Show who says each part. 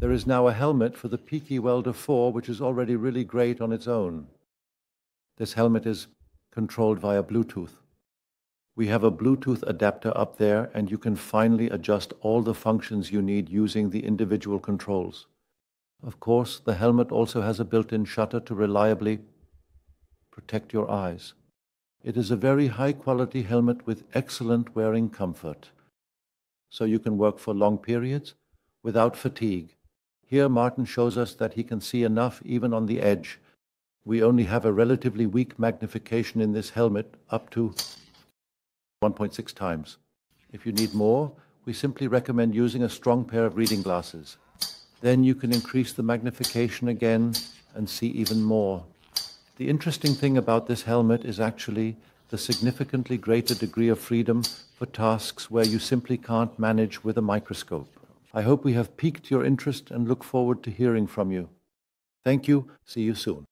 Speaker 1: There is now a helmet for the piggyWelder 4, which is already really great on its own. This helmet is controlled via Bluetooth. We have a Bluetooth adapter up there, and you can finally adjust all the functions you need using the individual controls. Of course, the helmet also has a built-in shutter to reliably protect your eyes. It is a very high-quality helmet with excellent wearing comfort, so you can work for long periods without fatigue. Here, Martin shows us that he can see enough even on the edge. We only have a relatively weak magnification in this helmet, up to 1.6 times. If you need more, we simply recommend using a strong pair of reading glasses. Then you can increase the magnification again and see even more. The interesting thing about this helmet is actually the significantly greater degree of freedom for tasks where you simply can't manage with a microscope. I hope we have piqued your interest and look forward to hearing from you. Thank you. See you soon.